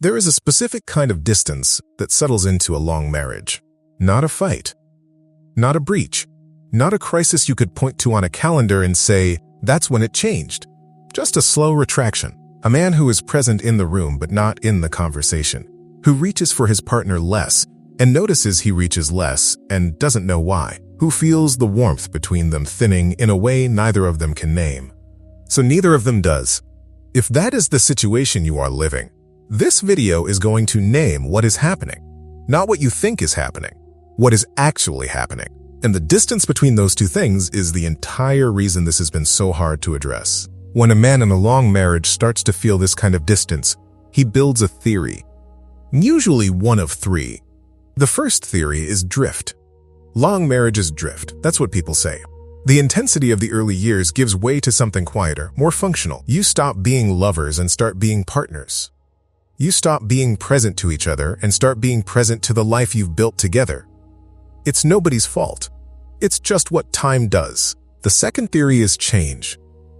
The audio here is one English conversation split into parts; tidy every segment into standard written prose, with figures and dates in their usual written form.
There is a specific kind of distance that settles into a long marriage. Not a fight. Not a breach. Not a crisis you could point to on a calendar and say, that's when it changed. Just a slow retraction. A man who is present in the room but not in the conversation. Who reaches for his partner less and notices he reaches less and doesn't know why. Who feels the warmth between them thinning in a way neither of them can name. So neither of them does. If that is the situation you are living, this video is going to name what is happening. Not what you think is happening. What is actually happening. And the distance between those two things is the entire reason this has been so hard to address. When a man in a long marriage starts to feel this kind of distance, he builds a theory. Usually one of three. The first theory is drift. Long marriages drift, that's what people say. The intensity of the early years gives way to something quieter, more functional. You stop being lovers and start being partners. You stop being present to each other and start being present to the life you've built together. It's nobody's fault. It's just what time does. The second theory is change.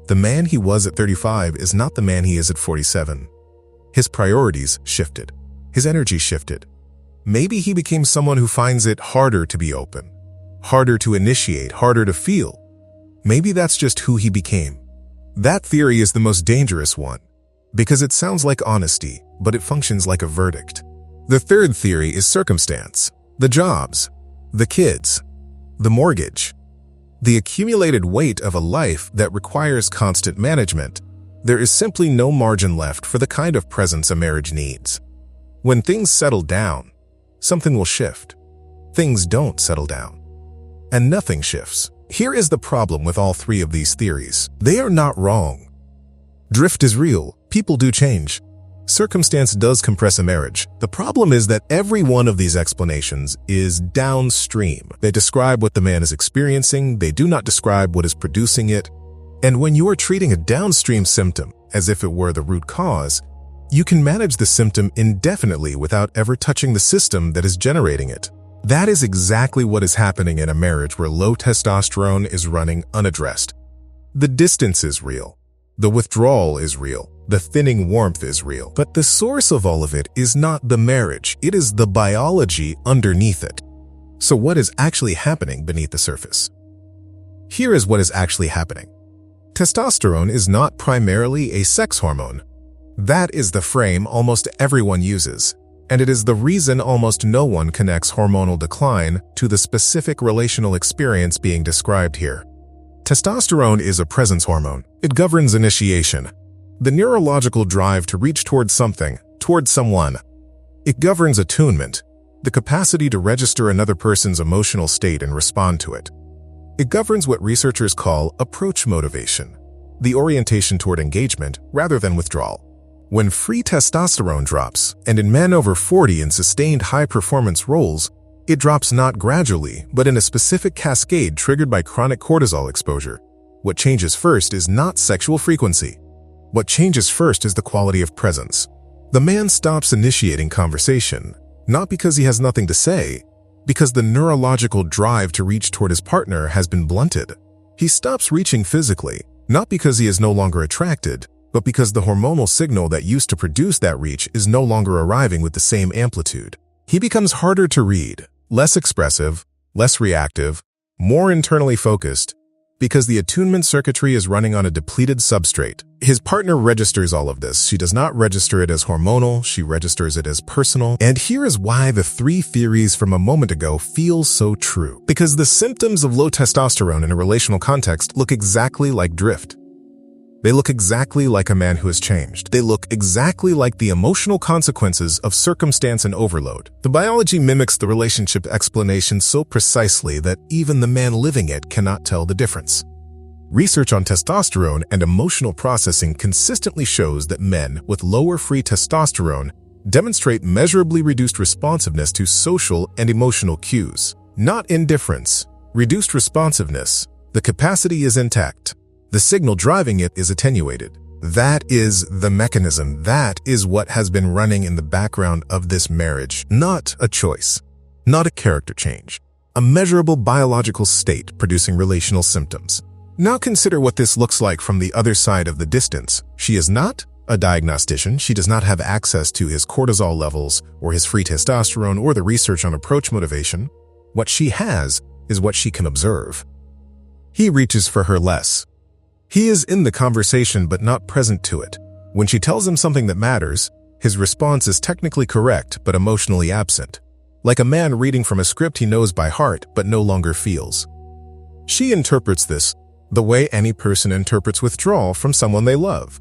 The man he was at 35 is not the man he is at 47. His priorities shifted. His energy shifted. Maybe he became someone who finds it harder to be open, harder to initiate, harder to feel. Maybe that's just who he became. That theory is the most dangerous one, because it sounds like honesty, but it functions like a verdict. The third theory is circumstance. The jobs, the kids, the mortgage, the accumulated weight of a life that requires constant management. There is simply no margin left for the kind of presence a marriage needs. When things settle down, something will shift. Things don't settle down, and nothing shifts. Here is the problem with all three of these theories. They are not wrong. Drift is real. People do change. Circumstance does compress a marriage. The problem is that every one of these explanations is downstream. They describe what the man is experiencing. They do not describe what is producing it. And when you are treating a downstream symptom as if it were the root cause, you can manage the symptom indefinitely without ever touching the system that is generating it. That is exactly what is happening in a marriage where low testosterone is running unaddressed. The distance is real. The withdrawal is real. The thinning warmth is real. But the source of all of it is not the marriage. It is the biology underneath it. So what is actually happening beneath the surface? Here is what is actually happening. Testosterone is not primarily a sex hormone. That is the frame almost everyone uses. And it is the reason almost no one connects hormonal decline to the specific relational experience being described here. Testosterone is a presence hormone. It governs initiation, the neurological drive to reach towards something, towards someone. It governs attunement, the capacity to register another person's emotional state and respond to it. It governs what researchers call approach motivation, the orientation toward engagement rather than withdrawal. When free testosterone drops, and in men over 40 in sustained high-performance roles, it drops not gradually, but in a specific cascade triggered by chronic cortisol exposure. What changes first is not sexual frequency. What changes first is the quality of presence. The man stops initiating conversation, not because he has nothing to say, because the neurological drive to reach toward his partner has been blunted. He stops reaching physically, not because he is no longer attracted, but because the hormonal signal that used to produce that reach is no longer arriving with the same amplitude. He becomes harder to read, less expressive, less reactive, more internally focused, because the attunement circuitry is running on a depleted substrate. His partner registers all of this. She does not register it as hormonal, she registers it as personal. And here is why the three theories from a moment ago feel so true. Because the symptoms of low testosterone in a relational context look exactly like drift. They look exactly like a man who has changed. They look exactly like the emotional consequences of circumstance and overload. The biology mimics the relationship explanation so precisely that even the man living it cannot tell the difference. Research on testosterone and emotional processing consistently shows that men with lower free testosterone demonstrate measurably reduced responsiveness to social and emotional cues. Not indifference, reduced responsiveness. The capacity is intact. The signal driving it is attenuated. That is the mechanism. That is what has been running in the background of this marriage. Not a choice, not a character change, a measurable biological state producing relational symptoms. Now consider what this looks like from the other side of the distance. She is not, a diagnostician. She does not have access to his cortisol levels or his free testosterone or the research on approach motivation. What she has is what she can observe. He reaches for her less. He is in the conversation but not present to it. When she tells him something that matters, his response is technically correct but emotionally absent, like a man reading from a script he knows by heart but no longer feels. She interprets this the way any person interprets withdrawal from someone they love.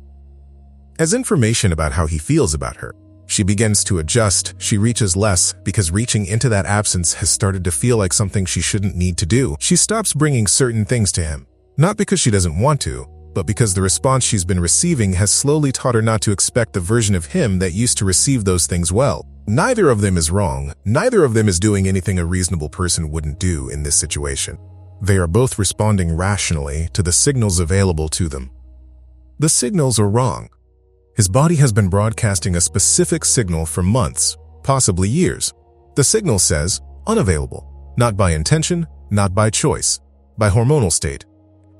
As information about how he feels about her, she begins to adjust. She reaches less because reaching into that absence has started to feel like something she shouldn't need to do. She stops bringing certain things to him, not because she doesn't want to, but because the response she's been receiving has slowly taught her not to expect the version of him that used to receive those things well. Neither of them is wrong. Neither of them is doing anything a reasonable person wouldn't do in this situation. They are both responding rationally to the signals available to them. The signals are wrong. His body has been broadcasting a specific signal for months, possibly years. The signal says, unavailable, not by intention, not by choice, by hormonal state.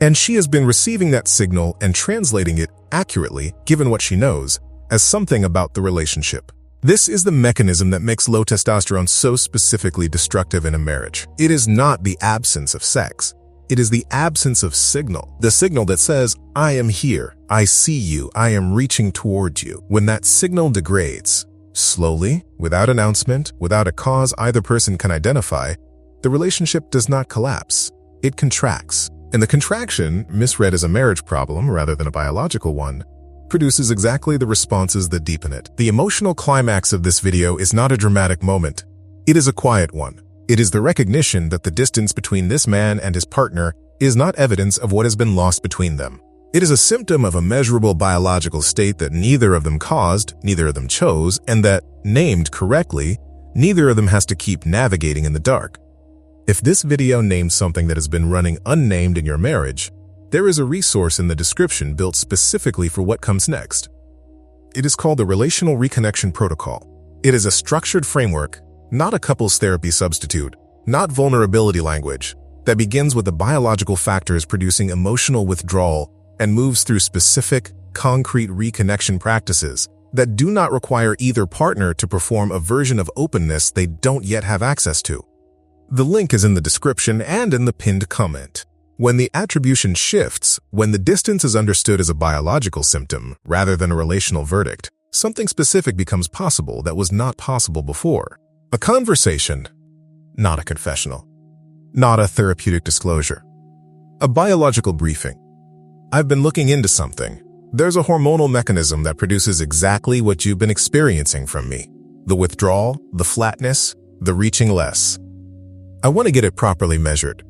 And she has been receiving that signal and translating it accurately, given what she knows, as something about the relationship. This is the mechanism that makes low testosterone so specifically destructive in a marriage. It is not the absence of sex. It is the absence of signal. The signal that says, I am here, I see you, I am reaching towards you. When that signal degrades, slowly, without announcement, without a cause either person can identify, the relationship does not collapse. It contracts. And the contraction, misread as a marriage problem rather than a biological one, produces exactly the responses that deepen it. The emotional climax of this video is not a dramatic moment. It is a quiet one. It is the recognition that the distance between this man and his partner is not evidence of what has been lost between them. It is a symptom of a measurable biological state that neither of them caused, neither of them chose, and that, named correctly, neither of them has to keep navigating in the dark. If this video names something that has been running unnamed in your marriage, there is a resource in the description built specifically for what comes next. It is called the Relational Reconnection Protocol. It is a structured framework, not a couples therapy substitute, not vulnerability language, that begins with the biological factors producing emotional withdrawal and moves through specific, concrete reconnection practices that do not require either partner to perform a version of openness they don't yet have access to. The link is in the description and in the pinned comment. When the attribution shifts, when the distance is understood as a biological symptom rather than a relational verdict, something specific becomes possible that was not possible before. A conversation, not a confessional. Not a therapeutic disclosure. A biological briefing. I've been looking into something. There's a hormonal mechanism that produces exactly what you've been experiencing from me. The withdrawal, the flatness, the reaching less. I want to get it properly measured,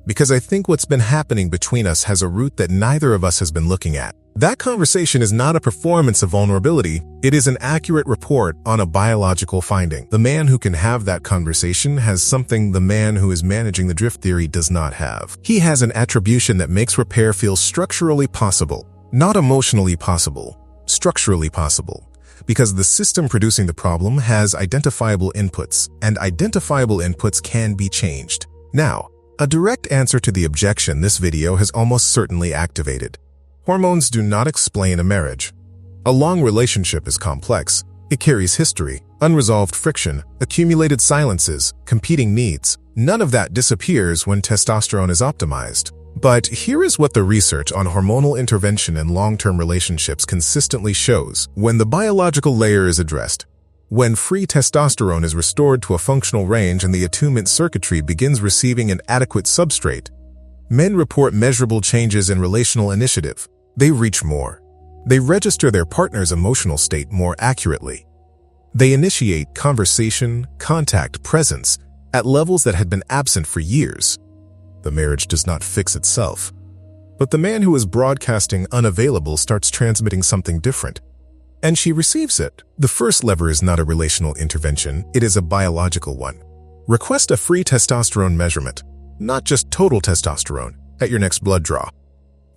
because I think what's been happening between us has a root that neither of us has been looking at. That conversation is not a performance of vulnerability. It is an accurate report on a biological finding. The man who can have that conversation has something the man who is managing the drift theory does not have. He has an attribution that makes repair feel structurally possible, not emotionally possible, structurally possible, because the system producing the problem has identifiable inputs, and identifiable inputs can be changed. Now, a direct answer to the objection this video has almost certainly activated. Hormones do not explain a marriage. A long relationship is complex. It carries history, unresolved friction, accumulated silences, competing needs. None of that disappears when testosterone is optimized. But here is what the research on hormonal intervention in long-term relationships consistently shows. When the biological layer is addressed, when free testosterone is restored to a functional range and the attunement circuitry begins receiving an adequate substrate, men report measurable changes in relational initiative. They reach more. They register their partner's emotional state more accurately. They initiate conversation, contact, presence at levels that had been absent for years. The marriage does not fix itself. But the man who is broadcasting unavailable starts transmitting something different. And she receives it. The first lever is not a relational intervention, it is a biological one. Request a free testosterone measurement, not just total testosterone, at your next blood draw.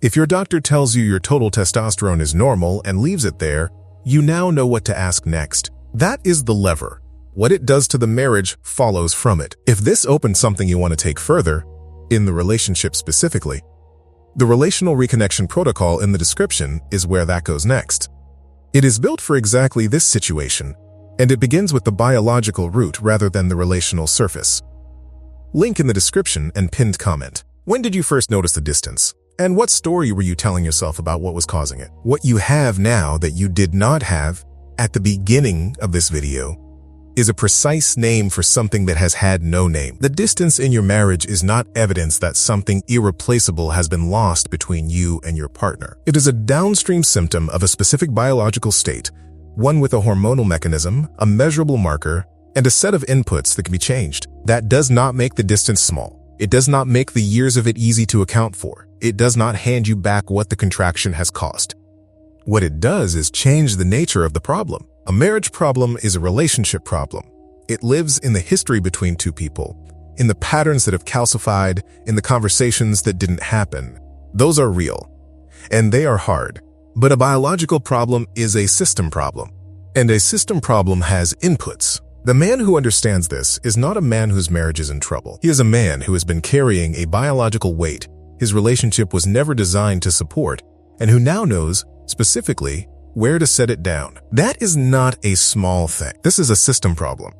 If your doctor tells you your total testosterone is normal and leaves it there, you now know what to ask next. That is the lever. What it does to the marriage follows from it. If this opens something you want to take further, in the relationship specifically, the Relational Reconnection Protocol in the description is where that goes next. It is built for exactly this situation, and it begins with the biological root rather than the relational surface. Link in the description and pinned comment. When did you first notice the distance? And what story were you telling yourself about what was causing it? What you have now that you did not have at the beginning of this video is a precise name for something that has had no name. The distance in your marriage is not evidence that something irreplaceable has been lost between you and your partner. It is a downstream symptom of a specific biological state, one with a hormonal mechanism, a measurable marker, and a set of inputs that can be changed. That does not make the distance small. It does not make the years of it easy to account for. It does not hand you back what the contraction has cost. What it does is change the nature of the problem. A marriage problem is a relationship problem. It lives in the history between two people, in the patterns that have calcified, in the conversations that didn't happen. Those are real, and they are hard. But a biological problem is a system problem, and a system problem has inputs. The man who understands this is not a man whose marriage is in trouble. He is a man who has been carrying a biological weight his relationship was never designed to support, and who now knows, specifically, where to set it down. That is not a small thing. This is a system problem,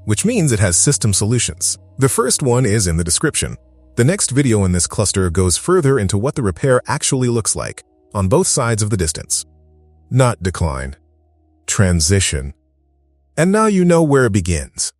which means it has system solutions. The first one is in the description. The next video in this cluster goes further into what the repair actually looks like on both sides of the distance. Not decline. Transition. And now you know where it begins.